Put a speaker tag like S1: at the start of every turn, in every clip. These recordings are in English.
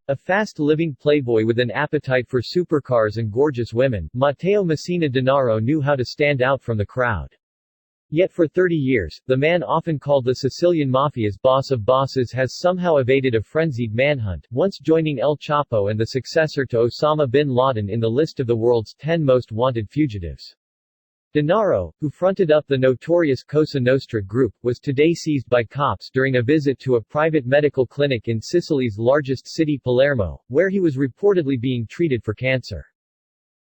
S1: A fast-living playboy with an appetite for supercars and gorgeous women, Matteo Messina Denaro knew how to stand out from the crowd. Yet for 30 years, the man often called the Sicilian mafia's boss of bosses has somehow evaded a frenzied manhunt, once joining El Chapo and the successor to Osama Bin Laden in the list of the world's 10 most wanted fugitives. Denaro, who fronted up the notorious Cosa Nostra group, was today seized by cops during a visit to a private medical clinic in Sicily's largest city Palermo, where he was reportedly being treated for cancer.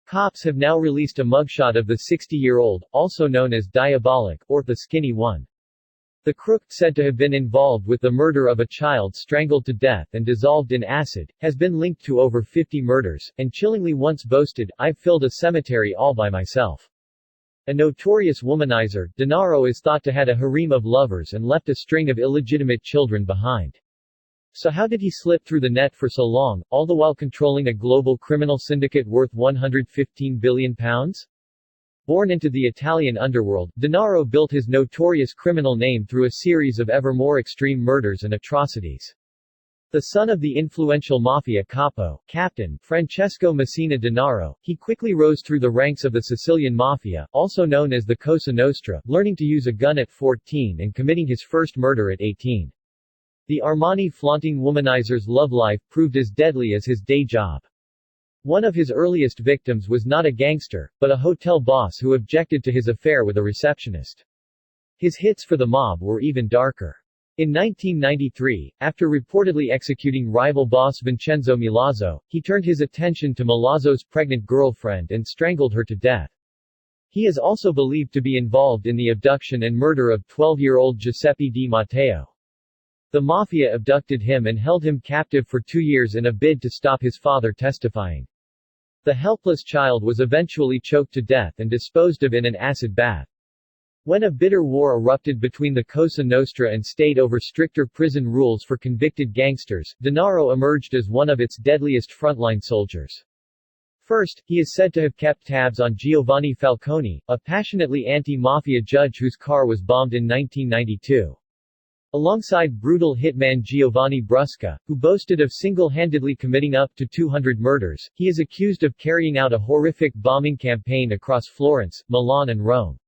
S1: Cops have now released a mugshot of the 60-year-old, also known as Diabolic, or the Skinny One. The crook, said to have been involved with the murder of a child strangled to death and dissolved in acid, has been linked to over 50 murders, and chillingly once boasted, "I've filled a cemetery all by myself." A notorious womanizer, Denaro is thought to have had a harem of lovers and left a string of illegitimate children behind. So how did he slip through the net for so long, all the while controlling a global criminal syndicate worth £115 billion? Born into the Italian underworld, Denaro built his notorious criminal name through a series of ever more extreme murders and atrocities. The son of the influential mafia capo, Captain, Francesco Messina Denaro, he quickly rose through the ranks of the Sicilian mafia, also known as the Cosa Nostra, learning to use a gun at 14 and committing his first murder at 18. The Armani-flaunting womanizer's love life proved as deadly as his day job. One of his earliest victims was not a gangster, but a hotel boss who objected to his affair with a receptionist. His hits for the mob were even darker. In 1993, after reportedly executing rival boss Vincenzo Milazzo, he turned his attention to Milazzo's pregnant girlfriend and strangled her to death. He is also believed to be involved in the abduction and murder of 12-year-old Giuseppe Di Matteo. The mafia abducted him and held him captive for 2 years in a bid to stop his father testifying. The helpless child was eventually choked to death and disposed of in an acid bath. When a bitter war erupted between the Cosa Nostra and state over stricter prison rules for convicted gangsters, Denaro emerged as one of its deadliest frontline soldiers. First, he is said to have kept tabs on Giovanni Falcone, a passionately anti-mafia judge whose car was bombed in 1992. Alongside brutal hitman Giovanni Brusca, who boasted of single-handedly committing up to 200 murders, he is accused of carrying out a horrific bombing campaign across Florence, Milan and Rome.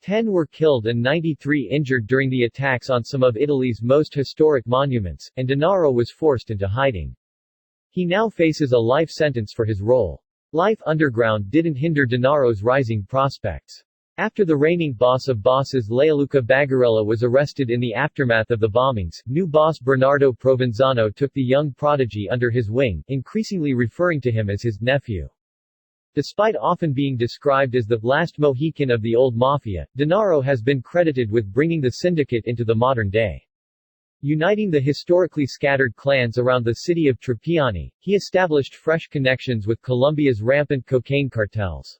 S1: 10 were killed and 93 injured during the attacks on some of Italy's most historic monuments, and Denaro was forced into hiding. He now faces a life sentence for his role. Life underground didn't hinder Denaro's rising prospects. After the reigning boss of bosses Leoluca Bagarella was arrested in the aftermath of the bombings, new boss Bernardo Provenzano took the young prodigy under his wing, increasingly referring to him as his nephew. Despite often being described as the last Mohican of the old mafia, Denaro has been credited with bringing the syndicate into the modern day. Uniting the historically scattered clans around the city of Trappiani, he established fresh connections with Colombia's rampant cocaine cartels.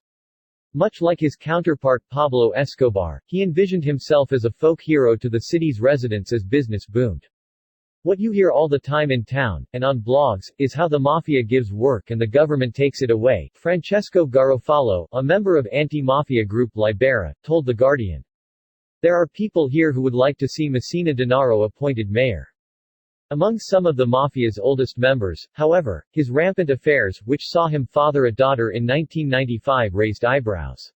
S1: Much like his counterpart Pablo Escobar, he envisioned himself as a folk hero to the city's residents as business boomed. What you hear all the time in town, and on blogs, is how the mafia gives work and the government takes it away, Francesco Garofalo, a member of anti-mafia group Libera, told The Guardian. There are people here who would like to see Messina Denaro appointed mayor. Among some of the mafia's oldest members, however, his rampant affairs, which saw him father a daughter in 1995, raised eyebrows.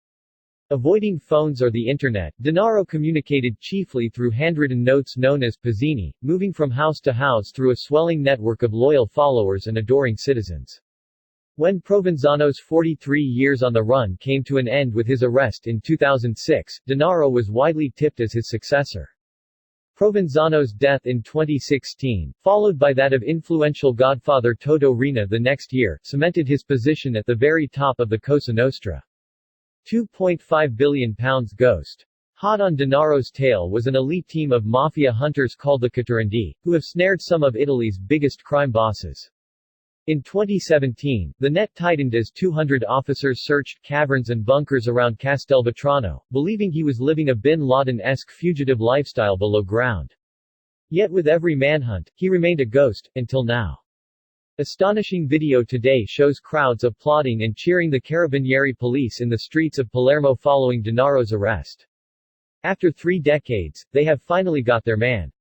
S1: Avoiding phones or the internet, Denaro communicated chiefly through handwritten notes known as pizzini, moving from house to house through a swelling network of loyal followers and adoring citizens. When Provenzano's 43 years on the run came to an end with his arrest in 2006, Denaro was widely tipped as his successor. Provenzano's death in 2016, followed by that of influential Godfather Toto Riina the next year, cemented his position at the very top of the Cosa Nostra. £2.5 billion ghost. Hot on Denaro's tail was an elite team of mafia hunters called the Caturandi, who have snared some of Italy's biggest crime bosses. In 2017, the net tightened as 200 officers searched caverns and bunkers around Castelvetrano, believing he was living a Bin Laden-esque fugitive lifestyle below ground. Yet with every manhunt, he remained a ghost, until now. Astonishing video today shows crowds applauding and cheering the Carabinieri police in the streets of Palermo following Denaro's arrest. After 3 decades, they have finally got their man.